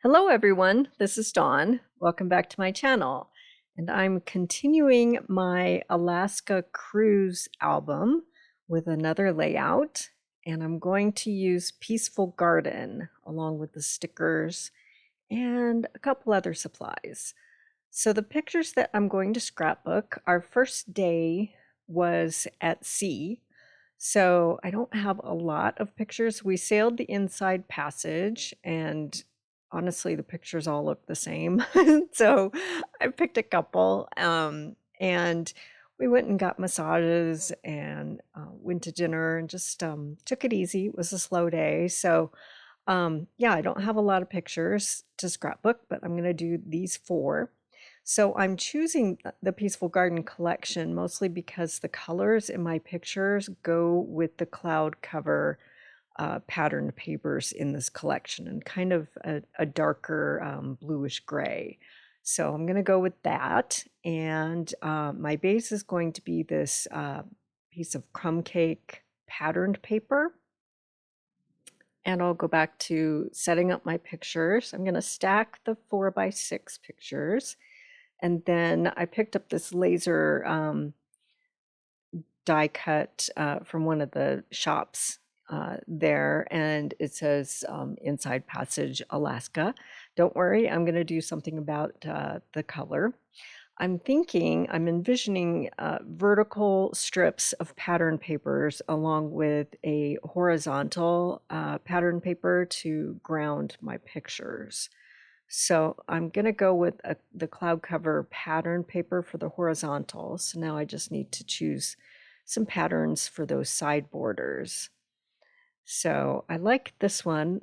Hello everyone, this is Dawn. Welcome back to my channel. And I'm continuing my Alaska cruise album with another layout. And I'm going to use Peaceful Garden along with the stickers and a couple other supplies. So the pictures that I'm going to scrapbook, our first day was at sea. So I don't have a lot of pictures. We sailed the inside passage and honestly the pictures all look the same. So I picked a couple and we went and got massages and went to dinner and just took it easy. It was a slow day. So yeah, I don't have a lot of pictures to scrapbook, but I'm going to do these four. So I'm choosing the Peaceful Garden collection mostly because the colors in my pictures go with the cloud cover patterned papers in this collection and kind of a darker bluish gray. So I'm going to go with that. And my base is going to be this piece of crumb cake patterned paper. And I'll go back to setting up my pictures. I'm going to stack the 4x6 pictures. And then I picked up this laser die cut from one of the shops there, and it says Inside Passage, Alaska. Don't worry, I'm going to do something about the color. I'm envisioning vertical strips of pattern papers along with a horizontal pattern paper to ground my pictures. So I'm going to go with the cloud cover pattern paper for the horizontal. So now I just need to choose some patterns for those side borders. So I like this one.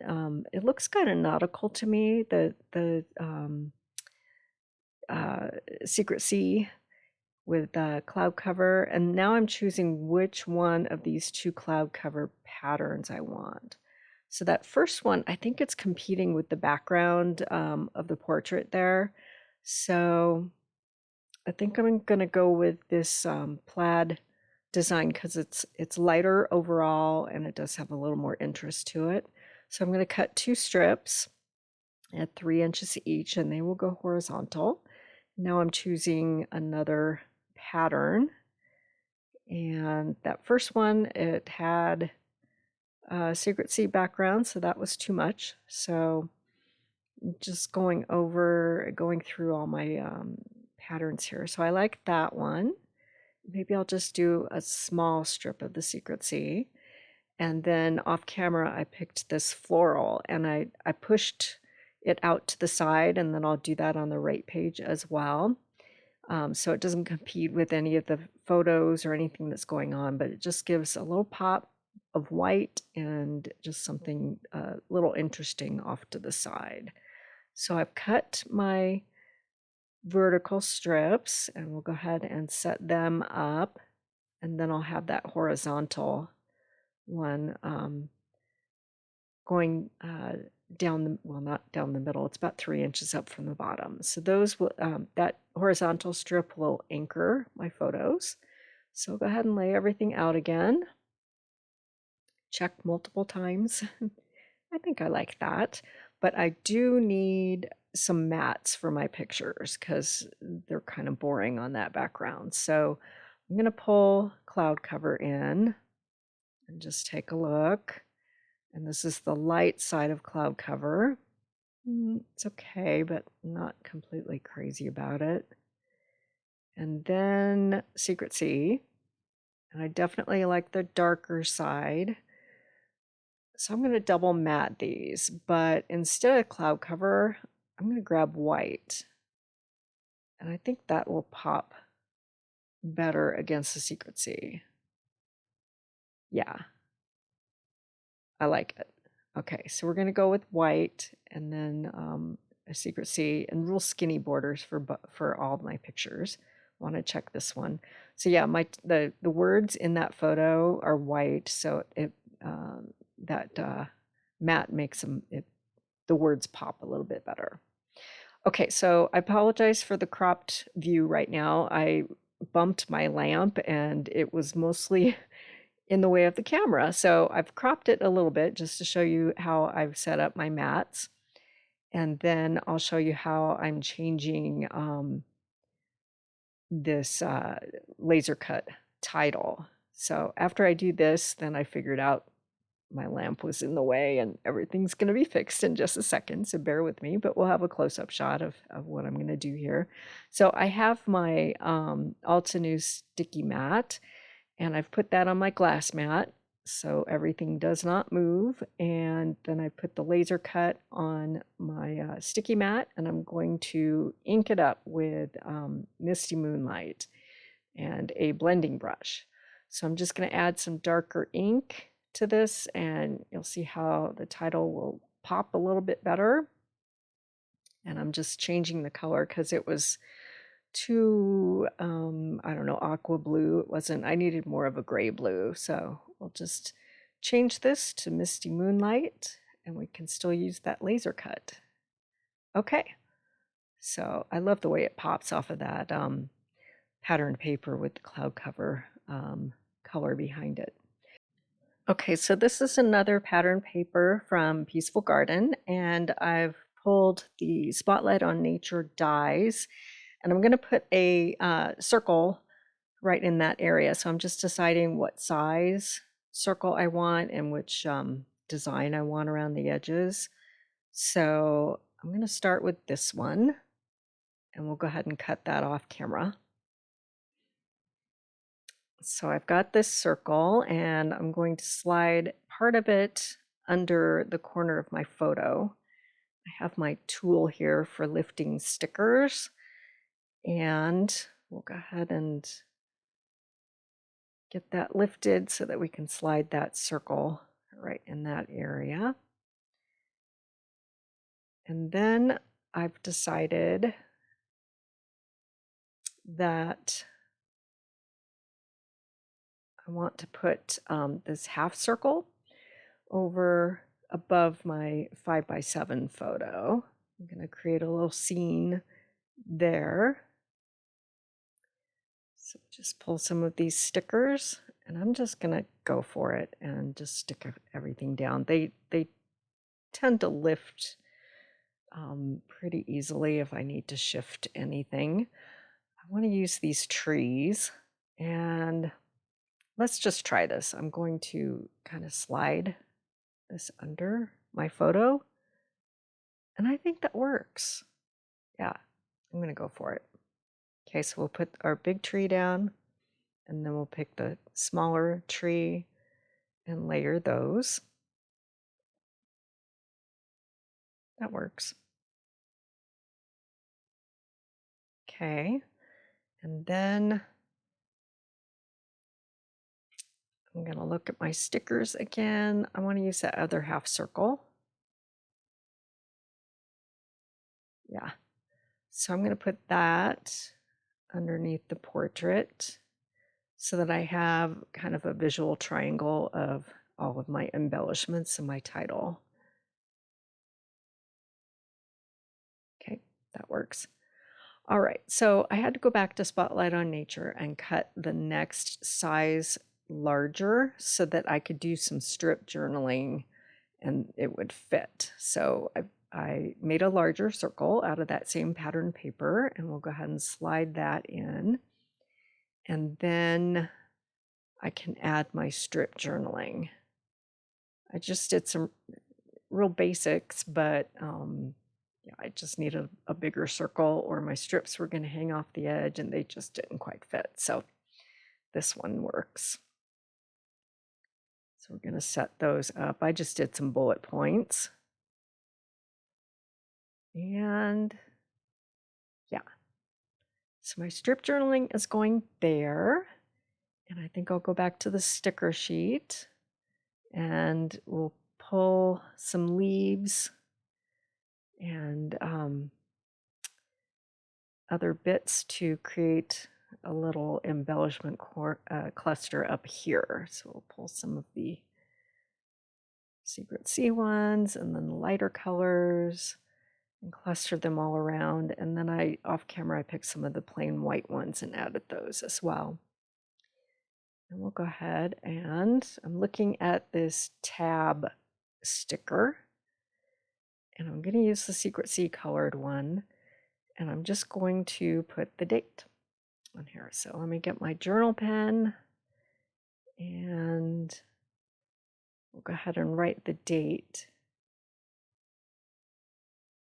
It looks kind of nautical to me, the Secret Sea with cloud cover. And now I'm choosing which one of these two cloud cover patterns I want. So that first one, I think it's competing with the background of the portrait there. So I think I'm going to go with this plaid design because it's lighter overall and it does have a little more interest to it. So I'm going to cut two strips at 3 inches each and they will go horizontal. Now I'm choosing another pattern. And that first one, it had Secret Sea background, so that was too much. So just going through all my patterns here. So I like that one. Maybe I'll just do a small strip of the Secret Sea. And then off camera, I picked this floral and I pushed it out to the side, and then I'll do that on the right page as well. So it doesn't compete with any of the photos or anything that's going on, but it just gives a little pop of white and just something a little interesting off to the side. So I've cut my vertical strips and we'll go ahead and set them up, and then I'll have that horizontal one going down not down the middle, it's about 3 inches up from the bottom. So those will that horizontal strip will anchor my photos. So go ahead and lay everything out again. Check multiple times. I think I like that, but I do need some mats for my pictures because they're kind of boring on that background. So I'm going to pull cloud cover in and just take a look. And this is the light side of cloud cover. It's okay, but not completely crazy about it. And then Secret Sea. And I definitely like the darker side. So I'm going to double matte these, but instead of cloud cover, I'm going to grab white. And I think that will pop better against the Secret Sea. Yeah, I like it. Okay, so we're going to go with white and then a Secret Sea and real skinny borders for all my pictures. Want to check this one. So yeah, the words in that photo are white, so that matte makes the words pop a little bit better. Okay, so I apologize for the cropped view right now. I bumped my lamp and it was mostly in the way of the camera. So I've cropped it a little bit just to show you how I've set up my mats. And then I'll show you how I'm changing this laser cut title. So after I do this, then I figured out my lamp was in the way, and everything's going to be fixed in just a second, so bear with me, but we'll have a close-up shot of what I'm going to do here. So I have my Altenew sticky mat, and I've put that on my glass mat so everything does not move, and then I put the laser cut on my sticky mat, and I'm going to ink it up with Misty Moonlight and a blending brush. So I'm just going to add some darker ink to this, and you'll see how the title will pop a little bit better. And I'm just changing the color because it was too I don't know, aqua blue. It wasn't, I needed more of a gray blue, so we'll just change this to Misty Moonlight, and we can still use that laser cut. Okay, so I love the way it pops off of that patterned paper with the cloud cover color behind it. Okay, so this is another pattern paper from Peaceful Garden, and I've pulled the Spotlight on Nature dies, and I'm going to put a circle right in that area. So I'm just deciding what size circle I want and which design I want around the edges. So I'm going to start with this one, and we'll go ahead and cut that off camera. So I've got this circle, and I'm going to slide part of it under the corner of my photo. I have my tool here for lifting stickers, and we'll go ahead and get that lifted so that we can slide that circle right in that area. And then I've decided that I want to put this half circle over above my 5x7 photo. I'm going to create a little scene there. So just pull some of these stickers, and I'm just going to go for it and just stick everything down. They tend to lift pretty easily if I need to shift anything. I want to use these trees, and let's just try this. I'm going to kind of slide this under my photo, and I think that works. Yeah, I'm going to go for it. Okay, so we'll put our big tree down, and then we'll pick the smaller tree and layer those. That works. Okay, and then I'm going to look at my stickers again. I want to use that other half circle. Yeah, so I'm going to put that underneath the portrait so that I have kind of a visual triangle of all of my embellishments and my title. Okay, that works. All right, so I had to go back to Spotlight on Nature and cut the next size larger so that I could do some strip journaling and it would fit. So I made a larger circle out of that same pattern paper, and we'll go ahead and slide that in. And then I can add my strip journaling. I just did some real basics, but yeah, I just needed a bigger circle, or my strips were going to hang off the edge and they just didn't quite fit. So this one works. So we're going to set those up. I just did some bullet points. And yeah, so my strip journaling is going there. And I think I'll go back to the sticker sheet, and we'll pull some leaves and other bits to create a little embellishment cluster up here. So we'll pull some of the Secret Sea ones and then the lighter colors and cluster them all around. And then off camera, I picked some of the plain white ones and added those as well. And we'll go ahead, and I'm looking at this tab sticker, And I'm going to use the Secret Sea colored one. And I'm just going to put the date on here. So let me get my journal pen and we'll go ahead and write the date.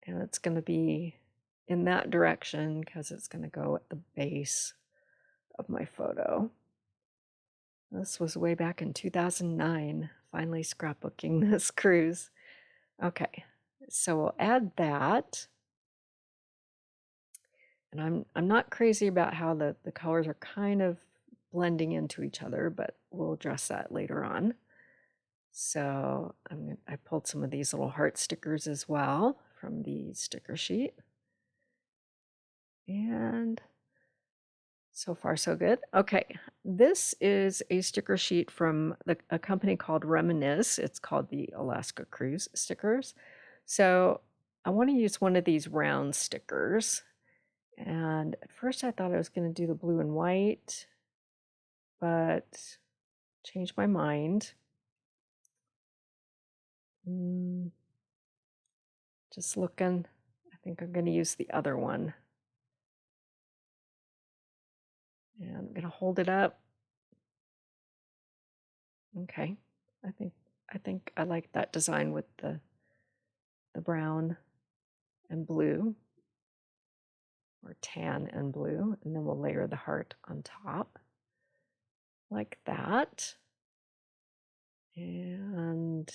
And it's going to be in that direction because it's going to go at the base of my photo. This was way back in 2009, finally scrapbooking this cruise. Okay, so we'll add that. And I'm not crazy about how the colors are kind of blending into each other, but we'll address that later on. So I pulled some of these little heart stickers as well from the sticker sheet. And so far, so good. Okay, this is a sticker sheet from a company called Reminisce. It's called the Alaska Cruise stickers. So I want to use one of these round stickers. And at first I thought I was going to do the blue and white, but changed my mind. Just looking, I think I'm going to use the other one. And I'm going to hold it up. Okay, I think I like that design with the brown and blue, or tan and blue, and then we'll layer the heart on top like that. And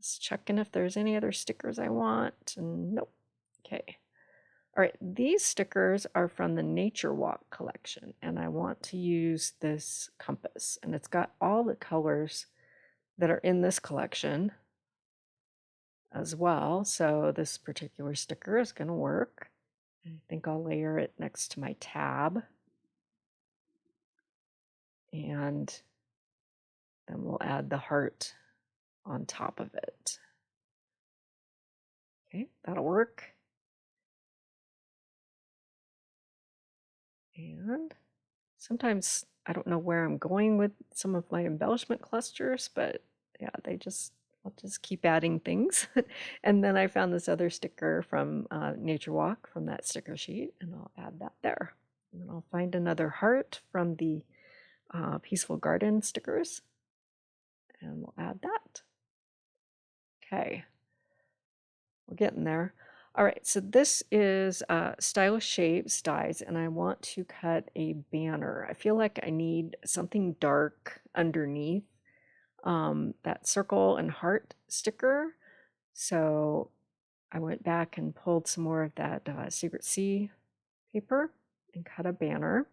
just checking if there's any other stickers I want, and nope. Okay. All right, these stickers are from the Nature Walk collection, and I want to use this compass, and it's got all the colors that are in this collection as well. So this particular sticker is going to work. I think I'll layer it next to my tab. And then we'll add the heart on top of it. Okay, that'll work. And sometimes I don't know where I'm going with some of my embellishment clusters, but yeah, I'll just keep adding things. And then I found this other sticker from Nature Walk from that sticker sheet, and I'll add that there. And then I'll find another heart from the Peaceful Garden stickers, and we'll add that. Okay, we're getting there. All right, so this is Stylish Shapes Dies, and I want to cut a banner. I feel like I need something dark underneath that circle and heart sticker. So I went back and pulled some more of that Secret Sea paper and cut a banner.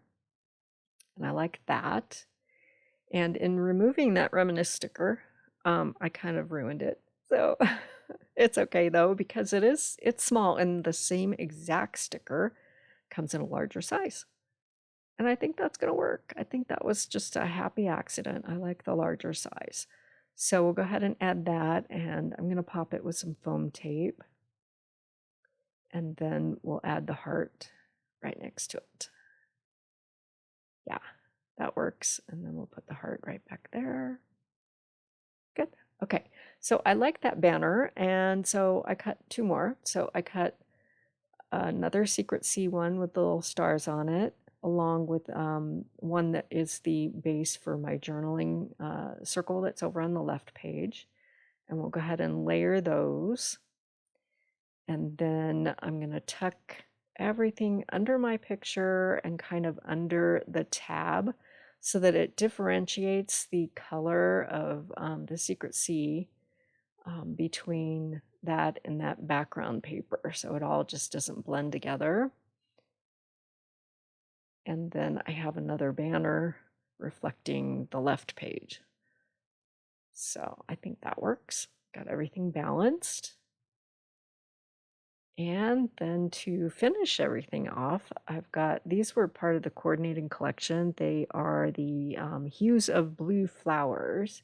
And I like that. And in removing that Reminisce sticker, I kind of ruined it. So it's okay though, because it's small, and the same exact sticker comes in a larger size. And I think that's going to work. I think that was just a happy accident. I like the larger size. So we'll go ahead and add that, and I'm going to pop it with some foam tape. And then we'll add the heart right next to it. Yeah, that works. And then we'll put the heart right back there. Good. Okay, so I like that banner, and so I cut two more. So I cut another Secret Sea one with the little stars on it, along with one that is the base for my journaling circle that's over on the left page. And we'll go ahead and layer those. And then I'm going to tuck everything under my picture and kind of under the tab so that it differentiates the color of the Secret Sea between that and that background paper, so it all just doesn't blend together. And then I have another banner reflecting the left page. So I think that works. Got everything balanced. And then to finish everything off, I've got, these were part of the coordinating collection. They are the Hues of Blue Flowers.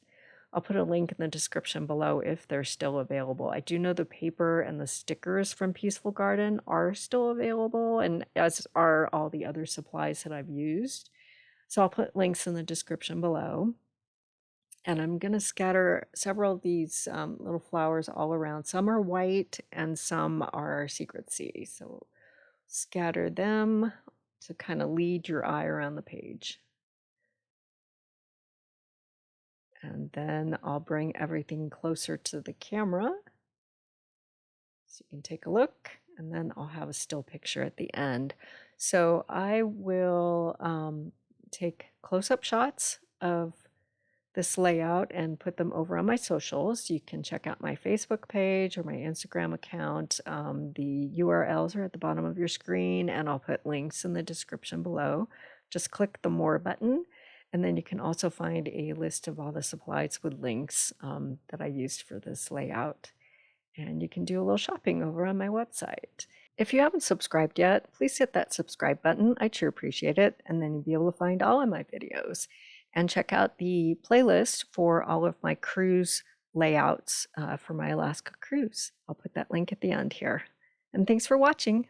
I'll put a link in the description below if they're still available. I do know the paper and the stickers from Peaceful Garden are still available, and as are all the other supplies that I've used. So I'll put links in the description below. And I'm going to scatter several of these little flowers all around. Some are white and some are secret sea. So scatter them to kind of lead your eye around the page. And then I'll bring everything closer to the camera so you can take a look, and then I'll have a still picture at the end. So I will take close-up shots of this layout and put them over on my socials. You can check out my Facebook page or my Instagram account. The URLs are at the bottom of your screen, and I'll put links in the description below. Just click the More button, and then you can also find a list of all the supplies with links that I used for this layout. And you can do a little shopping over on my website. If you haven't subscribed yet, please hit that subscribe button. I'd sure appreciate it. And then you'll be able to find all of my videos. And check out the playlist for all of my cruise layouts for my Alaska cruise. I'll put that link at the end here. And thanks for watching.